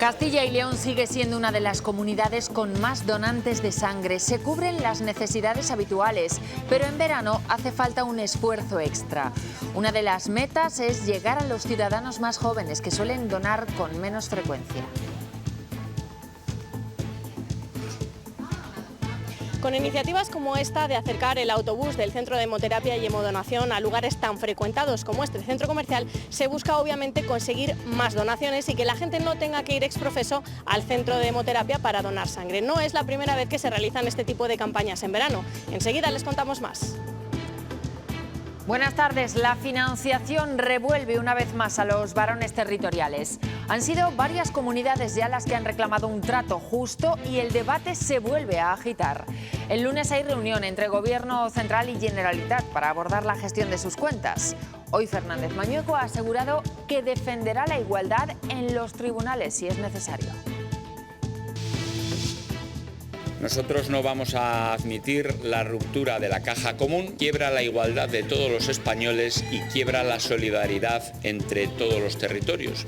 Castilla y León sigue siendo una de las comunidades con más donantes de sangre. Se cubren las necesidades habituales, pero en verano hace falta un esfuerzo extra. Una de las metas es llegar a los ciudadanos más jóvenes que suelen donar con menos frecuencia. Con iniciativas como esta de acercar el autobús del centro de hemoterapia y hemodonación a lugares tan frecuentados como este centro comercial, se busca obviamente conseguir más donaciones y que la gente no tenga que ir exprofeso al centro de hemoterapia para donar sangre. No es la primera vez que se realizan este tipo de campañas en verano. Enseguida les contamos más. Buenas tardes. La financiación revuelve una vez más a los varones territoriales. Han sido varias comunidades ya las que han reclamado un trato justo y el debate se vuelve a agitar. El lunes hay reunión entre Gobierno Central y Generalitat para abordar la gestión de sus cuentas. Hoy Fernández Mañueco ha asegurado que defenderá la igualdad en los tribunales si es necesario. Nosotros no vamos a admitir la ruptura de la caja común, quiebra la igualdad de todos los españoles y quiebra la solidaridad entre todos los territorios.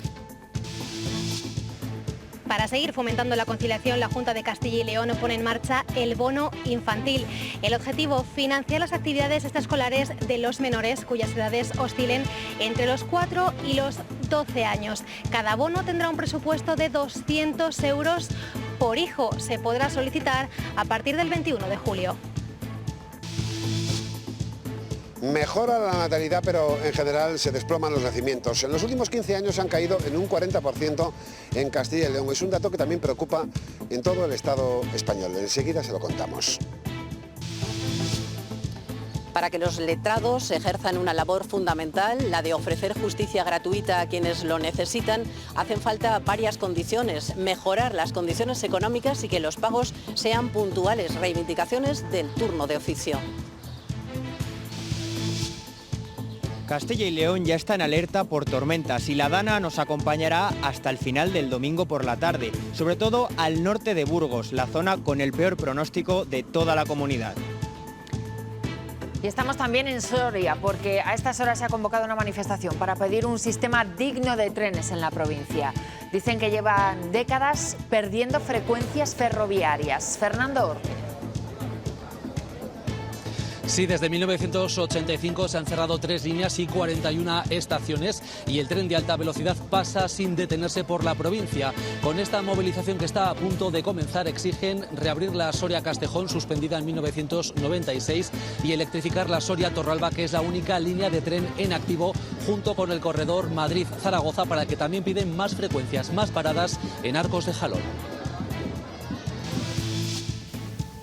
Para seguir fomentando la conciliación, la Junta de Castilla y León pone en marcha el bono infantil. El objetivo, financiar las actividades extraescolares de los menores cuyas edades oscilen entre los 4 y los 12 años. Cada bono tendrá un presupuesto de 200 euros por hijo. Se podrá solicitar a partir del 21 de julio. Mejora la natalidad, pero en general se desploman los nacimientos. En los últimos 15 años han caído en un 40% en Castilla y León. Es un dato que también preocupa en todo el Estado español. Enseguida se lo contamos. Para que los letrados ejerzan una labor fundamental, la de ofrecer justicia gratuita a quienes lo necesitan, hacen falta varias condiciones. Mejorar las condiciones económicas y que los pagos sean puntuales, reivindicaciones del turno de oficio. Castilla y León ya está en alerta por tormentas y la Dana nos acompañará hasta el final del domingo por la tarde, sobre todo al norte de Burgos, la zona con el peor pronóstico de toda la comunidad. Y estamos también en Soria, porque a estas horas se ha convocado una manifestación para pedir un sistema digno de trenes en la provincia. Dicen que llevan décadas perdiendo frecuencias ferroviarias. Fernando Orte. Sí, desde 1985 se han cerrado 3 líneas y 41 estaciones y el tren de alta velocidad pasa sin detenerse por la provincia. Con esta movilización que está a punto de comenzar exigen reabrir la Soria-Castejón, suspendida en 1996, y electrificar la Soria-Torralba, que es la única línea de tren en activo, junto con el corredor Madrid-Zaragoza, para el que también piden más frecuencias, más paradas en Arcos de Jalón.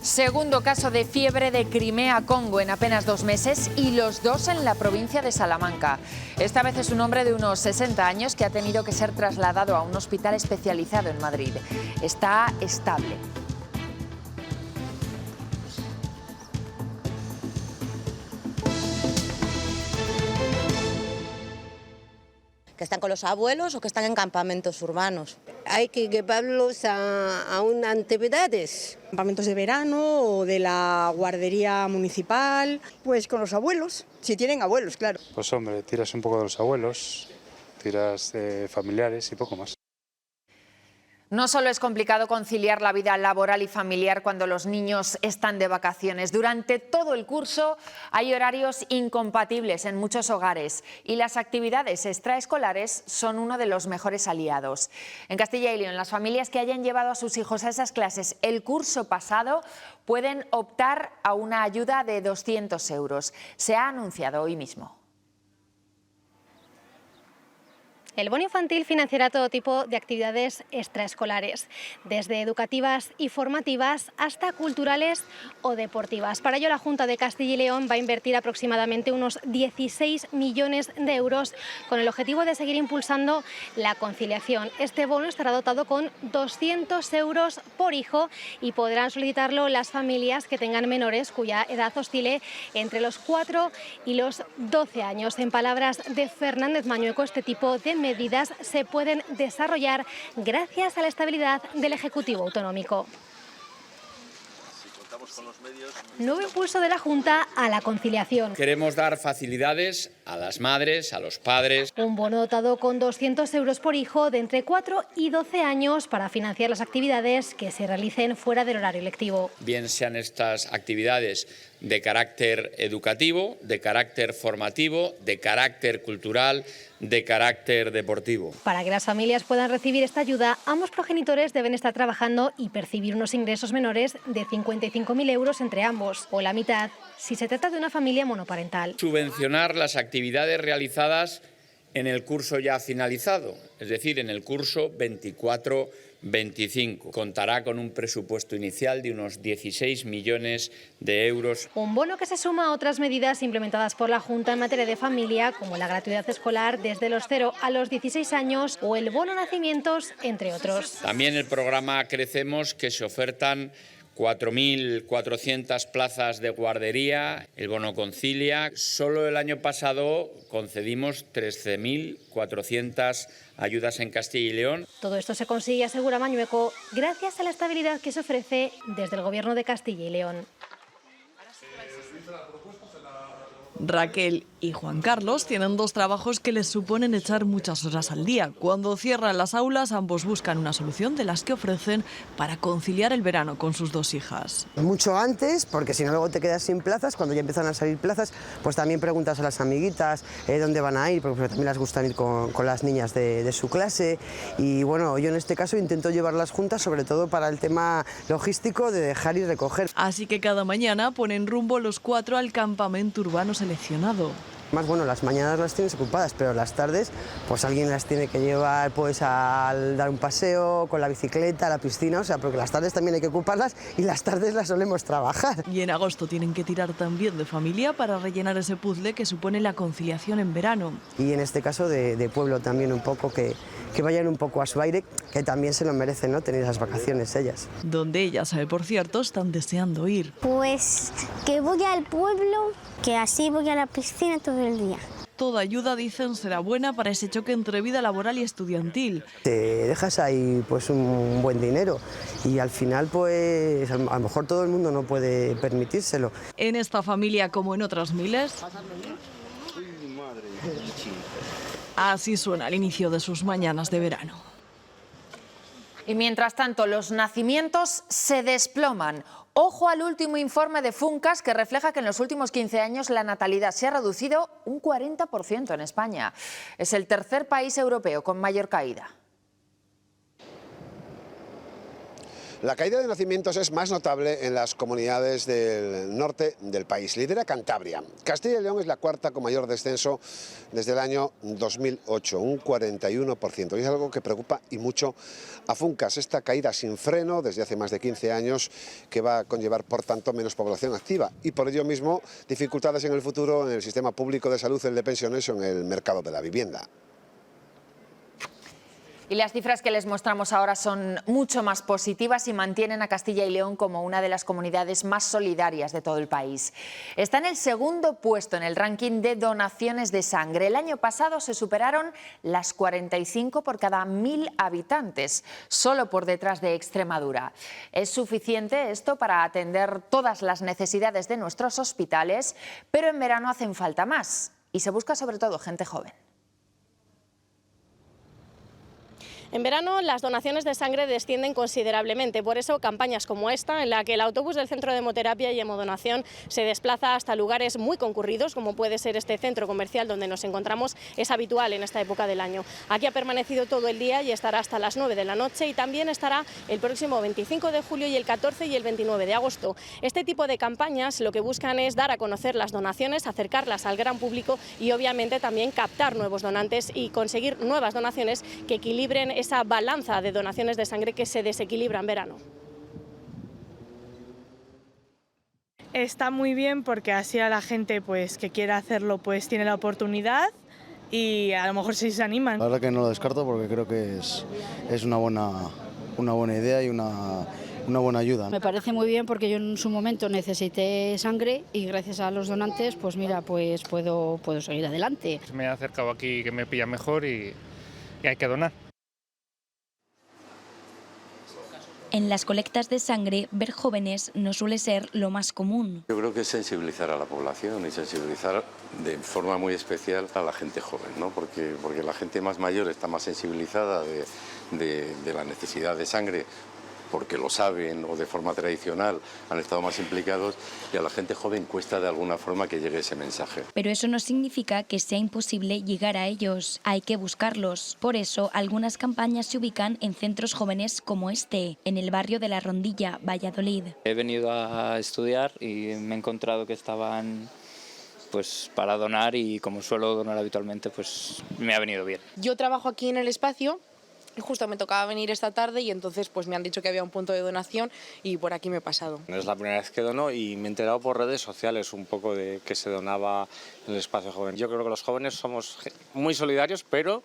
Segundo caso de fiebre de Crimea-Congo en apenas 2 meses y los dos en la provincia de Salamanca. Esta vez es un hombre de unos 60 años que ha tenido que ser trasladado a un hospital especializado en Madrid. Está estable. Que están con los abuelos o que están en campamentos urbanos. Hay que llevarlos a unas actividades. Campamentos de verano o de la guardería municipal. Pues con los abuelos, si tienen abuelos, claro. Pues hombre, tiras un poco de los abuelos, tiras de familiares y poco más. No solo es complicado conciliar la vida laboral y familiar cuando los niños están de vacaciones. Durante todo el curso hay horarios incompatibles en muchos hogares y las actividades extraescolares son uno de los mejores aliados. En Castilla y León, las familias que hayan llevado a sus hijos a esas clases el curso pasado pueden optar a una ayuda de 200 euros. Se ha anunciado hoy mismo. El bono infantil financiará todo tipo de actividades extraescolares, desde educativas y formativas hasta culturales o deportivas. Para ello, la Junta de Castilla y León va a invertir aproximadamente unos 16 millones de euros con el objetivo de seguir impulsando la conciliación. Este bono estará dotado con 200 euros por hijo y podrán solicitarlo las familias que tengan menores cuya edad oscile entre los 4 y los 12 años. En palabras de Fernández Mañueco, este tipo de medidas se pueden desarrollar gracias a la estabilidad del Ejecutivo autonómico. Nuevo impulso de la Junta a la conciliación. Queremos dar facilidades a las madres, a los padres. Un bono dotado con 200 euros por hijo de entre 4 y 12 años para financiar las actividades que se realicen fuera del horario lectivo. Bien sean estas actividades de carácter educativo, de carácter formativo, de carácter cultural, de carácter deportivo. Para que las familias puedan recibir esta ayuda, ambos progenitores deben estar trabajando y percibir unos ingresos menores de 55.000 euros entre ambos, o la mitad si se trata de una familia monoparental. Subvencionar las actividades realizadas en el curso ya finalizado, es decir, en el curso 24-25. Contará con un presupuesto inicial de unos 16 millones de euros. Un bono que se suma a otras medidas implementadas por la Junta en materia de familia, como la gratuidad escolar desde los 0 a los 16 años o el bono nacimientos, entre otros. También el programa Crecemos, que se ofertan 4.400 plazas de guardería, el bono Concilia. Solo el año pasado concedimos 13.400 ayudas en Castilla y León. Todo esto se consigue, asegura Mañueco, gracias a la estabilidad que se ofrece desde el Gobierno de Castilla y León. Raquel y Juan Carlos tienen dos trabajos que les suponen echar muchas horas al día. Cuando cierran las aulas, ambos buscan una solución de las que ofrecen para conciliar el verano con sus dos hijas. Mucho antes, porque si no luego te quedas sin plazas. Cuando ya empiezan a salir plazas, pues también preguntas a las amiguitas dónde van a ir, porque también les gustan ir con las niñas de su clase. Y bueno, yo en este caso intento llevarlas juntas, sobre todo para el tema logístico de dejar y recoger. Así que cada mañana ponen rumbo los cuatro al campamento urbano seleccionado. Más bueno, las mañanas las tienes ocupadas, pero las tardes pues alguien las tiene que llevar pues a dar un paseo con la bicicleta, a la piscina, o sea, porque las tardes también hay que ocuparlas y las tardes las solemos trabajar. Y en agosto tienen que tirar también de familia para rellenar ese puzzle que supone la conciliación en verano. Y en este caso de pueblo también un poco, que vayan un poco a su aire, que también se lo merecen, ¿no?, tener esas vacaciones ellas. Donde ellas, por cierto, están deseando ir. Pues que voy al pueblo, que así voy a la piscina todo el día. Toda ayuda, dicen, será buena para ese choque entre vida laboral y estudiantil. Te dejas ahí pues un buen dinero y al final pues a lo mejor todo el mundo no puede permitírselo. En esta familia, como en otras miles, así suena el inicio de sus mañanas de verano. Y mientras tanto, los nacimientos se desploman. Ojo al último informe de Funcas, que refleja que en los últimos 15 años la natalidad se ha reducido un 40% en España. Es el tercer país europeo con mayor caída. La caída de nacimientos es más notable en las comunidades del norte del país. Lidera Cantabria. Castilla y León es la cuarta con mayor descenso desde el año 2008, un 41%. Y es algo que preocupa y mucho a Funcas. Esta caída sin freno desde hace más de 15 años que va a conllevar, por tanto, menos población activa. Y por ello mismo, dificultades en el futuro en el sistema público de salud, el de pensiones o en el mercado de la vivienda. Y las cifras que les mostramos ahora son mucho más positivas y mantienen a Castilla y León como una de las comunidades más solidarias de todo el país. Está en el segundo puesto en el ranking de donaciones de sangre. El año pasado se superaron las 45 por cada 1.000 habitantes, solo por detrás de Extremadura. ¿Es suficiente esto para atender todas las necesidades de nuestros hospitales? Pero en verano hacen falta más y se busca sobre todo gente joven. En verano las donaciones de sangre descienden considerablemente, por eso campañas como esta, en la que el autobús del Centro de Hemoterapia y Hemodonación se desplaza hasta lugares muy concurridos, como puede ser este centro comercial donde nos encontramos, es habitual en esta época del año. Aquí ha permanecido todo el día y estará hasta las 9 de la noche y también estará el próximo 25 de julio y el 14 y el 29 de agosto. Este tipo de campañas lo que buscan es dar a conocer las donaciones, acercarlas al gran público y obviamente también captar nuevos donantes y conseguir nuevas donaciones que equilibren esa balanza de donaciones de sangre que se desequilibra en verano. Está muy bien porque así a la gente pues que quiera hacerlo pues tiene la oportunidad y a lo mejor sí se animan. La verdad que no lo descarto porque creo que es una buena idea y una buena ayuda. Me parece muy bien porque yo en su momento necesité sangre y gracias a los donantes pues mira, pues puedo seguir adelante. Me he acercado aquí que me pilla mejor y hay que donar. En las colectas de sangre, ver jóvenes no suele ser lo más común. Yo creo que es sensibilizar a la población y sensibilizar de forma muy especial a la gente joven, ¿no? Porque la gente más mayor está más sensibilizada de la necesidad de sangre, porque lo saben o de forma tradicional han estado más implicados, y a la gente joven cuesta de alguna forma que llegue ese mensaje. Pero eso no significa que sea imposible llegar a ellos, hay que buscarlos. Por eso, algunas campañas se ubican en centros jóvenes como este, en el barrio de La Rondilla, Valladolid. He venido a estudiar y me he encontrado que estaban para donar, y como suelo donar habitualmente, pues me ha venido bien. Yo trabajo aquí en el espacio. Y justo me tocaba venir esta tarde y entonces me han dicho que había un punto de donación y por aquí me he pasado. No es la primera vez que dono y me he enterado por redes sociales un poco de que se donaba en el espacio joven. Yo creo que los jóvenes somos muy solidarios, pero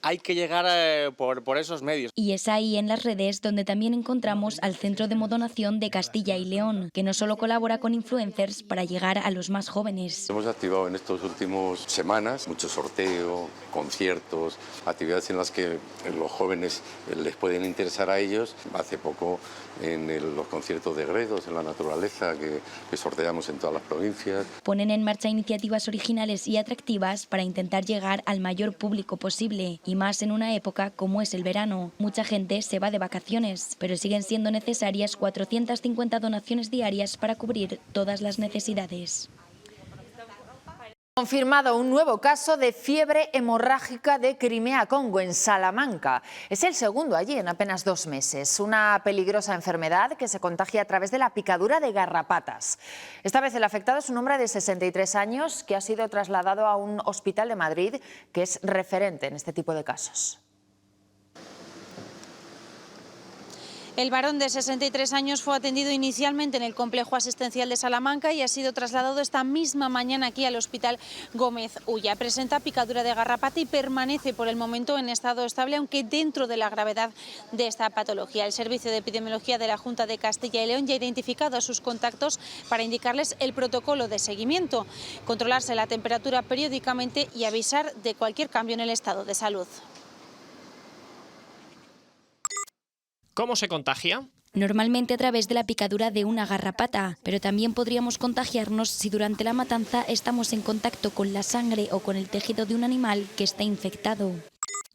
hay que llegar por esos medios. Y es ahí, en las redes, donde también encontramos al Centro de Hemodonación de Castilla y León, que no solo colabora con influencers para llegar a los más jóvenes. Hemos activado en estas últimas semanas mucho sorteo, conciertos, actividades en las que los jóvenes les pueden interesar a ellos. Hace poco en los conciertos de Gredos, en la naturaleza, que sorteamos en todas las provincias. Ponen en marcha iniciativas originales y atractivas para intentar llegar al mayor público posible, y más en una época como es el verano. Mucha gente se va de vacaciones, pero siguen siendo necesarias 450 donaciones diarias para cubrir todas las necesidades. Confirmado un nuevo caso de fiebre hemorrágica de Crimea-Congo en Salamanca. Es el segundo allí en apenas 2 meses. Una peligrosa enfermedad que se contagia a través de la picadura de garrapatas. Esta vez el afectado es un hombre de 63 años que ha sido trasladado a un hospital de Madrid que es referente en este tipo de casos. El varón de 63 años fue atendido inicialmente en el complejo asistencial de Salamanca y ha sido trasladado esta misma mañana aquí al Hospital Gómez Ulla. Presenta picadura de garrapata y permanece por el momento en estado estable, aunque dentro de la gravedad de esta patología. El Servicio de Epidemiología de la Junta de Castilla y León ya ha identificado a sus contactos para indicarles el protocolo de seguimiento, controlarse la temperatura periódicamente y avisar de cualquier cambio en el estado de salud. ¿Cómo se contagia? Normalmente a través de la picadura de una garrapata, pero también podríamos contagiarnos si durante la matanza estamos en contacto con la sangre o con el tejido de un animal que está infectado.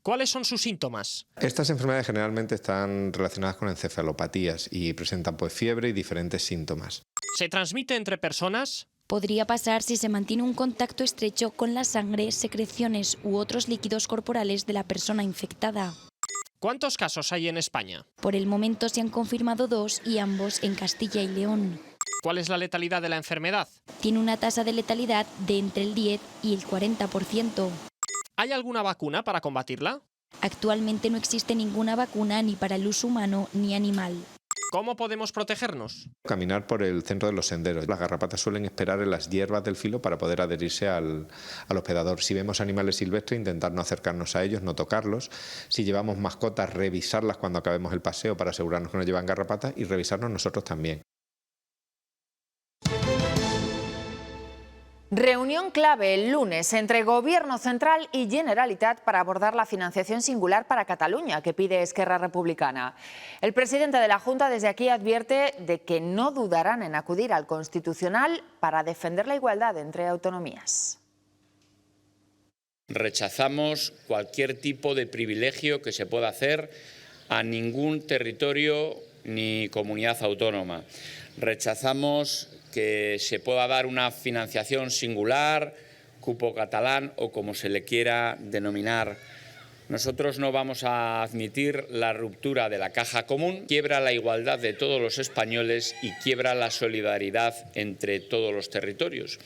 ¿Cuáles son sus síntomas? Estas enfermedades generalmente están relacionadas con encefalopatías y presentan fiebre y diferentes síntomas. ¿Se transmite entre personas? Podría pasar si se mantiene un contacto estrecho con la sangre, secreciones u otros líquidos corporales de la persona infectada. ¿Cuántos casos hay en España? Por el momento se han confirmado 2 y ambos en Castilla y León. ¿Cuál es la letalidad de la enfermedad? Tiene una tasa de letalidad de entre el 10 y el 40%. ¿Hay alguna vacuna para combatirla? Actualmente no existe ninguna vacuna ni para el uso humano ni animal. ¿Cómo podemos protegernos? Caminar por el centro de los senderos. Las garrapatas suelen esperar en las hierbas del filo para poder adherirse al hospedador. Si vemos animales silvestres, intentar no acercarnos a ellos, no tocarlos. Si llevamos mascotas, revisarlas cuando acabemos el paseo para asegurarnos que no llevan garrapatas y revisarnos nosotros también. Reunión clave el lunes entre Gobierno Central y Generalitat para abordar la financiación singular para Cataluña que pide Esquerra Republicana. El presidente de la Junta desde aquí advierte de que no dudarán en acudir al Constitucional para defender la igualdad entre autonomías. Rechazamos cualquier tipo de privilegio que se pueda hacer a ningún territorio ni comunidad autónoma. Rechazamos que se pueda dar una financiación singular, cupo catalán o como se le quiera denominar. Nosotros no vamos a admitir la ruptura de la caja común, quiebra la igualdad de todos los españoles y quiebra la solidaridad entre todos los territorios.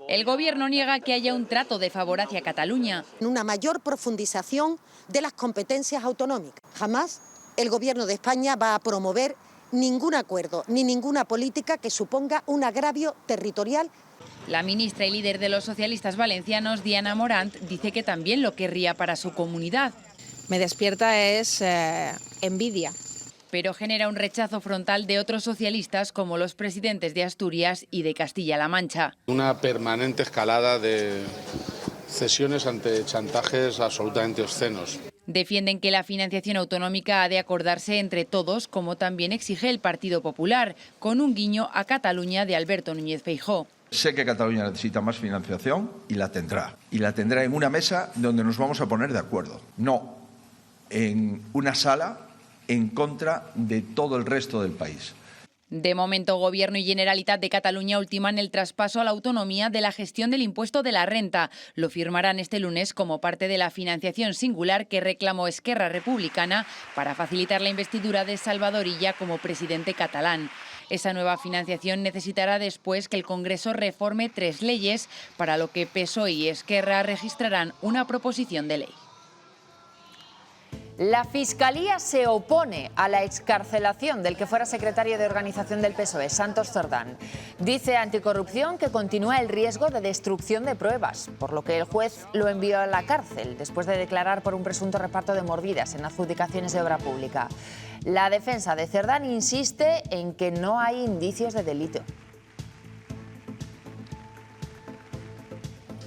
El Gobierno niega que haya un trato de favor hacia Cataluña. Una mayor profundización de las competencias autonómicas. Jamás el Gobierno de España va a promover ningún acuerdo ni ninguna política que suponga un agravio territorial. La ministra y líder de los socialistas valencianos, Diana Morant, dice que también lo querría para su comunidad. Me despierta es envidia. Pero genera un rechazo frontal de otros socialistas como los presidentes de Asturias y de Castilla-La Mancha. Una permanente escalada de cesiones ante chantajes absolutamente obscenos. Defienden que la financiación autonómica ha de acordarse entre todos, como también exige el Partido Popular, con un guiño a Cataluña de Alberto Núñez Feijóo. Sé que Cataluña necesita más financiación y la tendrá. Y la tendrá en una mesa donde nos vamos a poner de acuerdo. No en una sala en contra de todo el resto del país. De momento, Gobierno y Generalitat de Cataluña ultiman el traspaso a la autonomía de la gestión del impuesto de la renta. Lo firmarán este lunes como parte de la financiación singular que reclamó Esquerra Republicana para facilitar la investidura de Salvador Illa como presidente catalán. Esa nueva financiación necesitará después que el Congreso reforme 3 leyes, para lo que PSOE y Esquerra registrarán una proposición de ley. La Fiscalía se opone a la excarcelación del que fuera secretario de organización del PSOE, Santos Cerdán. Dice Anticorrupción que continúa el riesgo de destrucción de pruebas, por lo que el juez lo envió a la cárcel después de declarar por un presunto reparto de mordidas en adjudicaciones de obra pública. La defensa de Cerdán insiste en que no hay indicios de delito.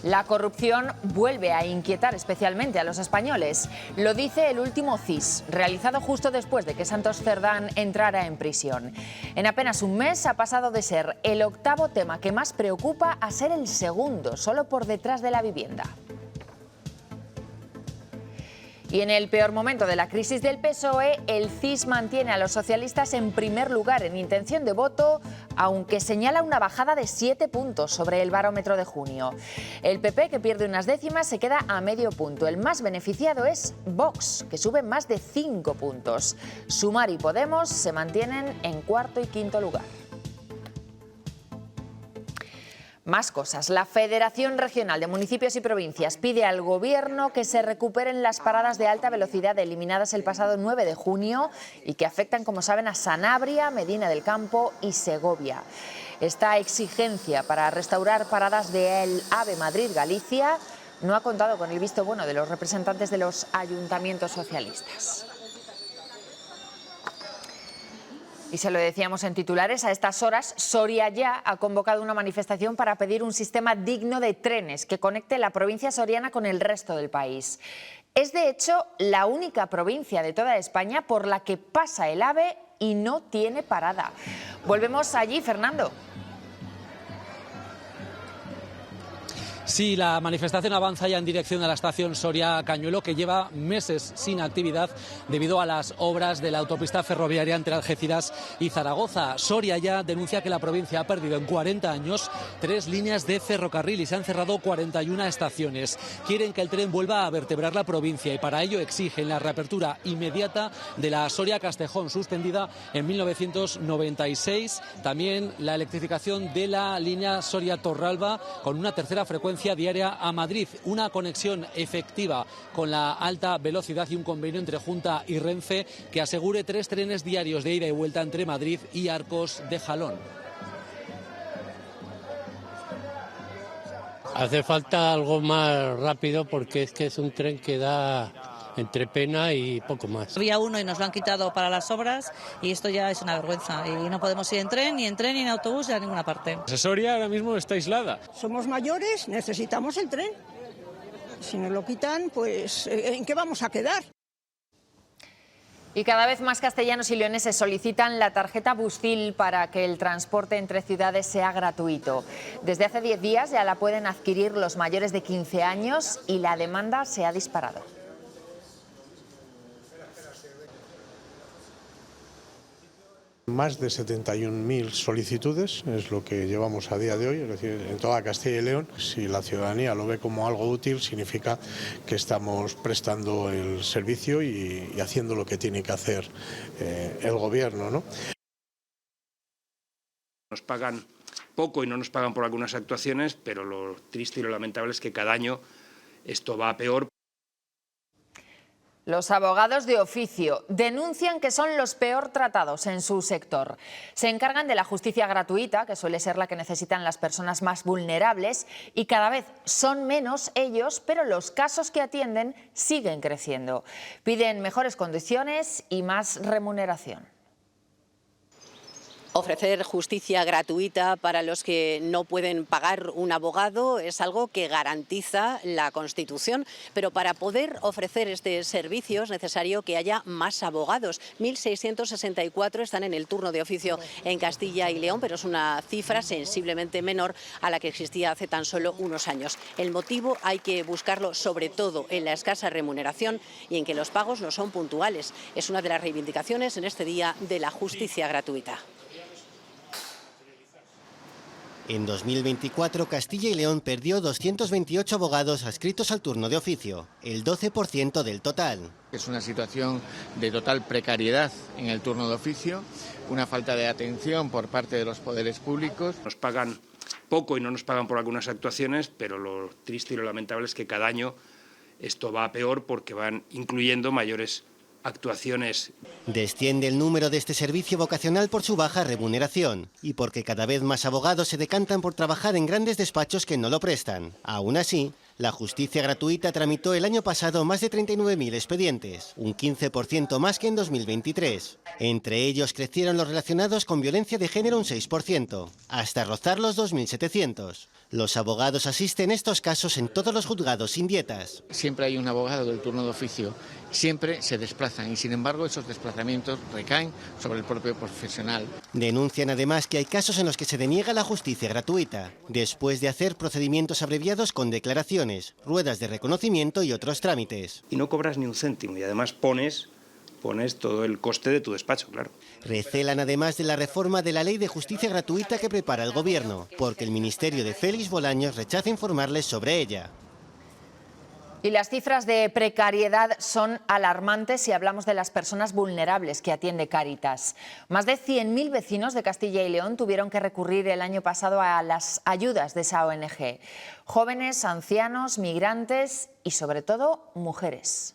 La corrupción vuelve a inquietar especialmente a los españoles. Lo dice el último CIS, realizado justo después de que Santos Cerdán entrara en prisión. En apenas un mes ha pasado de ser el 8º tema que más preocupa a ser el 2º, solo por detrás de la vivienda. Y en el peor momento de la crisis del PSOE, el CIS mantiene a los socialistas en primer lugar en intención de voto, aunque señala una bajada de 7 puntos sobre el barómetro de junio. El PP, que pierde unas décimas, se queda a medio punto. El más beneficiado es Vox, que sube más de 5 puntos. Sumar y Podemos se mantienen en 4º y 5º lugar. Más cosas. La Federación Regional de Municipios y Provincias pide al Gobierno que se recuperen las paradas de alta velocidad eliminadas el pasado 9 de junio y que afectan, como saben, a Sanabria, Medina del Campo y Segovia. Esta exigencia para restaurar paradas del AVE Madrid-Galicia no ha contado con el visto bueno de los representantes de los ayuntamientos socialistas. Y se lo decíamos en titulares, a estas horas Soria ya ha convocado una manifestación para pedir un sistema digno de trenes que conecte la provincia soriana con el resto del país. Es de hecho la única provincia de toda España por la que pasa el AVE y no tiene parada. Volvemos allí, Fernando. Sí, la manifestación avanza ya en dirección a la estación Soria-Cañuelo, que lleva meses sin actividad debido a las obras de la autopista ferroviaria entre Algeciras y Zaragoza. Soria ya denuncia que la provincia ha perdido en 40 años 3 líneas de ferrocarril y se han cerrado 41 estaciones. Quieren que el tren vuelva a vertebrar la provincia y para ello exigen la reapertura inmediata de la Soria-Castejón, suspendida en 1996. También la electrificación de la línea Soria-Torralba con una tercera frecuencia diaria a Madrid, una conexión efectiva con la alta velocidad y un convenio entre Junta y Renfe que asegure 3 trenes diarios de ida y vuelta entre Madrid y Arcos de Jalón. Hace falta algo más rápido porque es que es un tren que da entre pena y poco más. Había uno y nos lo han quitado para las obras y esto ya es una vergüenza y no podemos ir en tren, ni en autobús, ni a ninguna parte. Soria ahora mismo está aislada. Somos mayores, necesitamos el tren. Si nos lo quitan, pues ¿en qué vamos a quedar? Y cada vez más castellanos y leoneses solicitan la tarjeta Busfil para que el transporte entre ciudades sea gratuito. Desde hace 10 días ya la pueden adquirir los mayores de 15 años y la demanda se ha disparado. Más de 71.000 solicitudes es lo que llevamos a día de hoy, es decir, en toda Castilla y León. Si la ciudadanía lo ve como algo útil, significa que estamos prestando el servicio y haciendo lo que tiene que hacer el gobierno, ¿no? Nos pagan poco y no nos pagan por algunas actuaciones, pero lo triste y lo lamentable es que cada año esto va a peor. Los abogados de oficio denuncian que son los peor tratados en su sector. Se encargan de la justicia gratuita, que suele ser la que necesitan las personas más vulnerables, y cada vez son menos ellos, pero los casos que atienden siguen creciendo. Piden mejores condiciones y más remuneración. Ofrecer justicia gratuita para los que no pueden pagar un abogado es algo que garantiza la Constitución, pero para poder ofrecer este servicio es necesario que haya más abogados. 1.664 están en el turno de oficio en Castilla y León, pero es una cifra sensiblemente menor a la que existía hace tan solo unos años. El motivo hay que buscarlo sobre todo en la escasa remuneración y en que los pagos no son puntuales. Es una de las reivindicaciones en este Día de la Justicia Gratuita. En 2024, Castilla y León perdió 228 abogados adscritos al turno de oficio, el 12% del total. Es una situación de total precariedad en el turno de oficio, una falta de atención por parte de los poderes públicos. Nos pagan poco y no nos pagan por algunas actuaciones, pero lo triste y lo lamentable es que cada año esto va a peor porque van incluyendo mayores actuaciones. Desciende el número de este servicio vocacional por su baja remuneración y porque cada vez más abogados se decantan por trabajar en grandes despachos que no lo prestan. Aún así, la justicia gratuita tramitó el año pasado más de 39.000 expedientes, un 15% más que en 2023. Entre ellos crecieron los relacionados con violencia de género un 6%, hasta rozar los 2.700. Los abogados asisten estos casos en todos los juzgados sin dietas. Siempre hay un abogado del turno de oficio, siempre se desplazan y sin embargo esos desplazamientos recaen sobre el propio profesional. Denuncian además que hay casos en los que se deniega la justicia gratuita, después de hacer procedimientos abreviados con declaraciones, ruedas de reconocimiento y otros trámites. Y no cobras ni un céntimo y además pones todo el coste de tu despacho, claro. Recelan además de la reforma de la Ley de Justicia Gratuita que prepara el Gobierno, porque el Ministerio de Félix Bolaños rechaza informarles sobre ella. Y las cifras de precariedad son alarmantes si hablamos de las personas vulnerables que atiende Cáritas. Más de 100.000 vecinos de Castilla y León tuvieron que recurrir el año pasado a las ayudas de esa ONG. Jóvenes, ancianos, migrantes y sobre todo mujeres.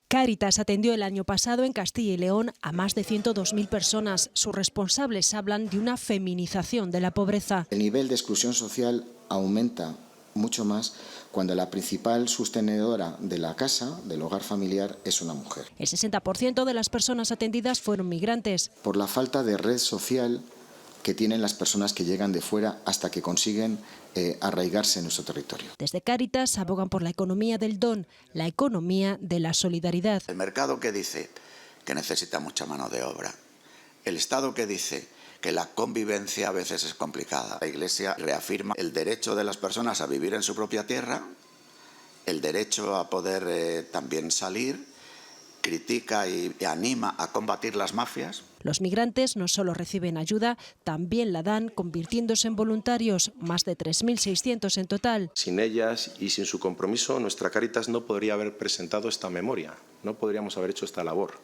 Cáritas atendió el año pasado en Castilla y León a más de 102.000 personas. Sus responsables hablan de una feminización de la pobreza. El nivel de exclusión social aumenta mucho más cuando la principal sostenedora de la casa, del hogar familiar, es una mujer. El 60% de las personas atendidas fueron migrantes. Por la falta de red social que tienen las personas que llegan de fuera hasta que consiguen arraigarse en nuestro territorio. Desde Cáritas abogan por la economía del don, la economía de la solidaridad. El mercado que dice que necesita mucha mano de obra, el Estado que dice que la convivencia a veces es complicada. La Iglesia reafirma el derecho de las personas a vivir en su propia tierra, el derecho a poder también salir, critica y anima a combatir las mafias. Los migrantes no solo reciben ayuda, también la dan convirtiéndose en voluntarios, más de 3.600 en total. Sin ellas y sin su compromiso, nuestra Cáritas no podría haber presentado esta memoria, no podríamos haber hecho esta labor.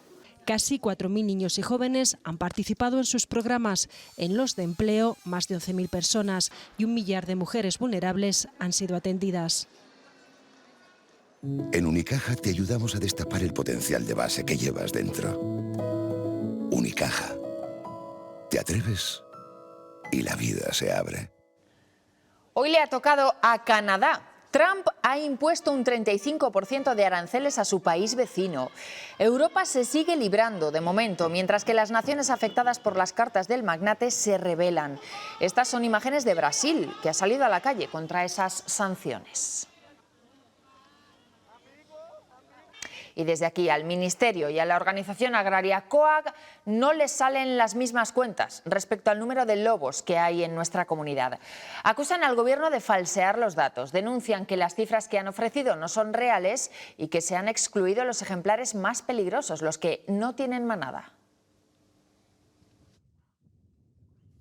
Casi 4.000 niños y jóvenes han participado en sus programas. En los de empleo, más de 11.000 personas y 1 millar de mujeres vulnerables han sido atendidas. En Unicaja te ayudamos a destapar el potencial de base que llevas dentro. Unicaja. Te atreves y la vida se abre. Hoy le ha tocado a Canadá. Trump ha impuesto un 35% de aranceles a su país vecino. Europa se sigue librando de momento, mientras que las naciones afectadas por las cartas del magnate se rebelan. Estas son imágenes de Brasil, que ha salido a la calle contra esas sanciones. Y desde aquí al Ministerio y a la organización agraria COAG no les salen las mismas cuentas respecto al número de lobos que hay en nuestra comunidad. Acusan al Gobierno de falsear los datos, denuncian que las cifras que han ofrecido no son reales y que se han excluido los ejemplares más peligrosos, los que no tienen manada.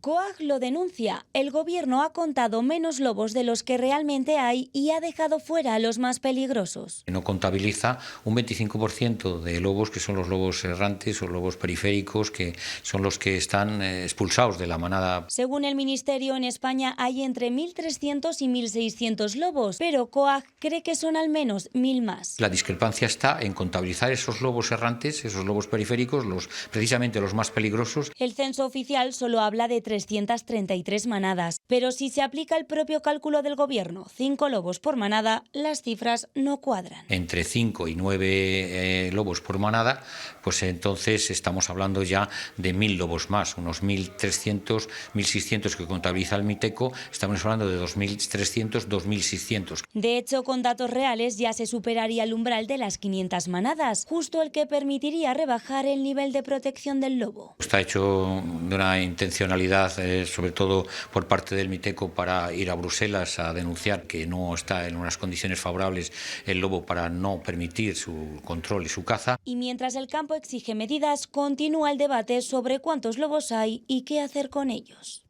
COAG lo denuncia. El Gobierno ha contado menos lobos de los que realmente hay y ha dejado fuera a los más peligrosos. No contabiliza un 25% de lobos que son los lobos errantes o lobos periféricos, que son los que están expulsados de la manada. Según el Ministerio, en España hay entre 1.300 y 1.600 lobos, pero COAG cree que son al menos 1.000 más. La discrepancia está en contabilizar esos lobos errantes, esos lobos periféricos, precisamente los más peligrosos. El censo oficial solo habla de 333 manadas. Pero si se aplica el propio cálculo del Gobierno, 5 lobos por manada, las cifras no cuadran. Entre 5 y 9 lobos por manada, pues entonces estamos hablando ya de 1.000 lobos más, unos 1.300, 1.600 que contabiliza el Miteco, estamos hablando de 2.300, 2.600. De hecho, con datos reales ya se superaría el umbral de las 500 manadas, justo el que permitiría rebajar el nivel de protección del lobo. Está hecho de una intencionalidad, sobre todo por parte del Miteco, para ir a Bruselas a denunciar que no está en unas condiciones favorables el lobo para no permitir su control y su caza. Y mientras el campo exige medidas, continúa el debate sobre cuántos lobos hay y qué hacer con ellos.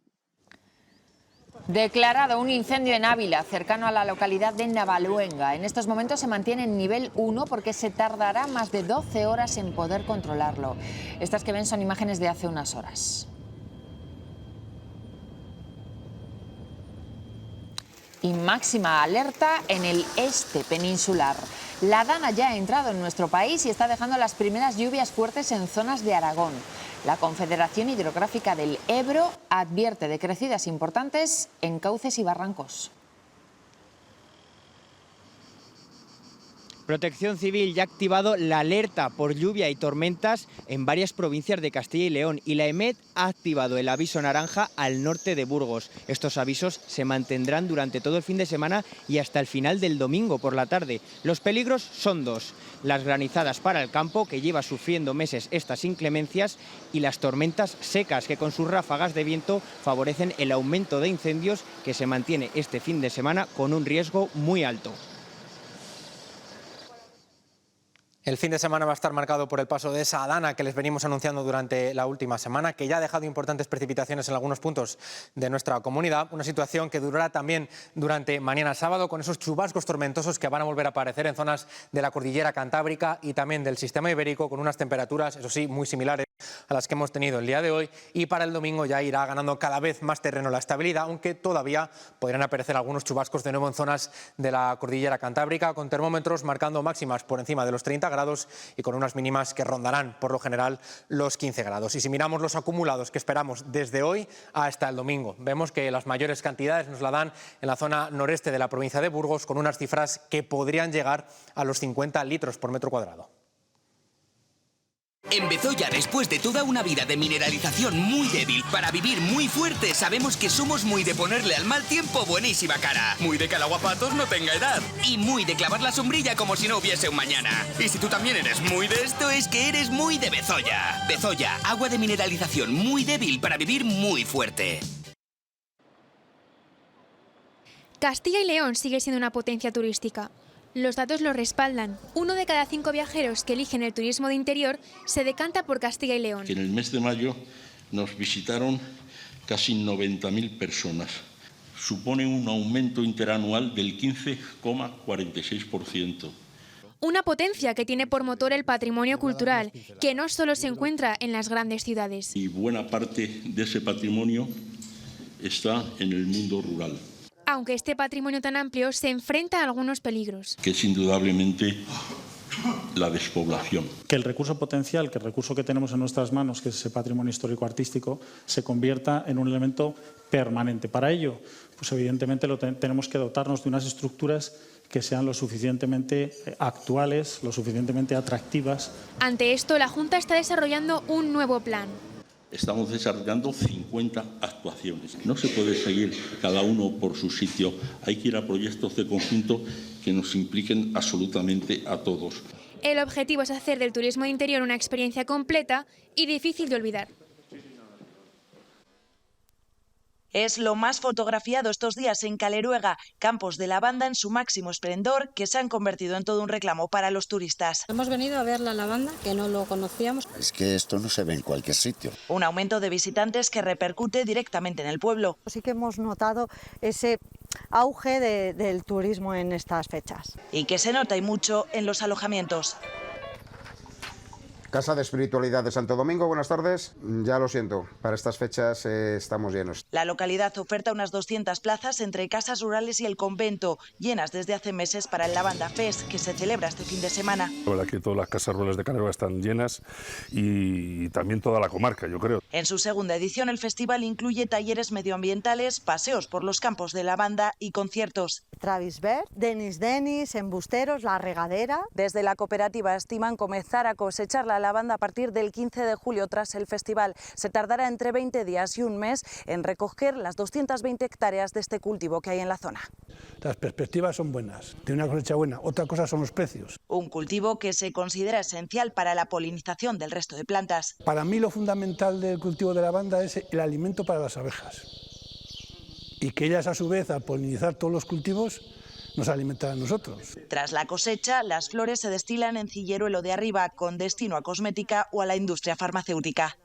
Declarado un incendio en Ávila, cercano a la localidad de Navaluenga. En estos momentos se mantiene en nivel 1 porque se tardará más de 12 horas en poder controlarlo. Estas que ven son imágenes de hace unas horas. Y máxima alerta en el este peninsular. La Dana ya ha entrado en nuestro país y está dejando las primeras lluvias fuertes en zonas de Aragón. La Confederación Hidrográfica del Ebro advierte de crecidas importantes en cauces y barrancos. Protección Civil ya ha activado la alerta por lluvia y tormentas en varias provincias de Castilla y León y la EMET ha activado el aviso naranja al norte de Burgos. Estos avisos se mantendrán durante todo el fin de semana y hasta el final del domingo por la tarde. Los peligros son dos: las granizadas para el campo, que lleva sufriendo meses estas inclemencias, y las tormentas secas, que con sus ráfagas de viento favorecen el aumento de incendios, que se mantiene este fin de semana con un riesgo muy alto. El fin de semana va a estar marcado por el paso de esa Dana que les venimos anunciando durante la última semana, que ya ha dejado importantes precipitaciones en algunos puntos de nuestra comunidad. Una situación que durará también durante mañana sábado, con esos chubascos tormentosos que van a volver a aparecer en zonas de la cordillera cantábrica y también del sistema ibérico, con unas temperaturas, eso sí, muy similares a las que hemos tenido el día de hoy, y para el domingo ya irá ganando cada vez más terreno la estabilidad, aunque todavía podrían aparecer algunos chubascos de nuevo en zonas de la cordillera cantábrica, con termómetros marcando máximas por encima de los 30 grados y con unas mínimas que rondarán por lo general los 15 grados. Y si miramos los acumulados que esperamos desde hoy hasta el domingo, vemos que las mayores cantidades nos la dan en la zona noreste de la provincia de Burgos, con unas cifras que podrían llegar a los 50 litros por metro cuadrado. En Bezoya, después de toda una vida de mineralización muy débil para vivir muy fuerte, sabemos que somos muy de ponerle al mal tiempo buenísima cara, muy de que el aguapatos no tenga edad y muy de clavar la sombrilla como si no hubiese un mañana. Y si tú también eres muy de esto, es que eres muy de Bezoya. Bezoya, agua de mineralización muy débil para vivir muy fuerte. Castilla y León sigue siendo una potencia turística. Los datos lo respaldan. 1 de cada 5 viajeros que eligen el turismo de interior se decanta por Castilla y León. En el mes de mayo nos visitaron casi 90.000 personas. Supone un aumento interanual del 15,46%. Una potencia que tiene por motor el patrimonio cultural, que no solo se encuentra en las grandes ciudades. Y buena parte de ese patrimonio está en el mundo rural. Aunque este patrimonio tan amplio se enfrenta a algunos peligros. Que es indudablemente la despoblación. Que el recurso potencial, que el recurso que tenemos en nuestras manos, que es ese patrimonio histórico-artístico, se convierta en un elemento permanente. Para ello, pues evidentemente tenemos que dotarnos de unas estructuras que sean lo suficientemente actuales, lo suficientemente atractivas. Ante esto, la Junta está desarrollando un nuevo plan. Estamos desarrollando 50 actuaciones. No se puede seguir cada uno por su sitio. Hay que ir a proyectos de conjunto que nos impliquen absolutamente a todos. El objetivo es hacer del turismo de interior una experiencia completa y difícil de olvidar. Es lo más fotografiado estos días en Caleruega, campos de lavanda en su máximo esplendor que se han convertido en todo un reclamo para los turistas. Hemos venido a ver la lavanda, que no lo conocíamos. Es que esto no se ve en cualquier sitio. Un aumento de visitantes que repercute directamente en el pueblo. Sí que hemos notado ese auge del turismo en estas fechas. Y que se nota y mucho en los alojamientos. Casa de Espiritualidad de Santo Domingo, buenas tardes. Ya lo siento, para estas fechas estamos llenos. La localidad oferta unas 200 plazas entre casas rurales y el convento, llenas desde hace meses para el Lavanda Fest, que se celebra este fin de semana. La verdad que todas las casas rurales de Caleruega están llenas y también toda la comarca, yo creo. En su segunda edición, el festival incluye talleres medioambientales, paseos por los campos de lavanda y conciertos. Travis Bert, Denis, Embusteros, La Regadera. Desde la cooperativa estiman comenzar a cosechar la lavanda a partir del 15 de julio tras el festival. Se tardará entre 20 días y un mes en recoger las 220 hectáreas de este cultivo que hay en la zona. Las perspectivas son buenas, tiene una cosecha buena, otra cosa son los precios. Un cultivo que se considera esencial para la polinización del resto de plantas. Para mí lo fundamental del cultivo de lavanda es el alimento para las abejas. Y que ellas a su vez, al polinizar todos los cultivos, nos alimentan a nosotros. Tras la cosecha, las flores se destilan en Cilleruelo de Arriba, con destino a cosmética o a la industria farmacéutica.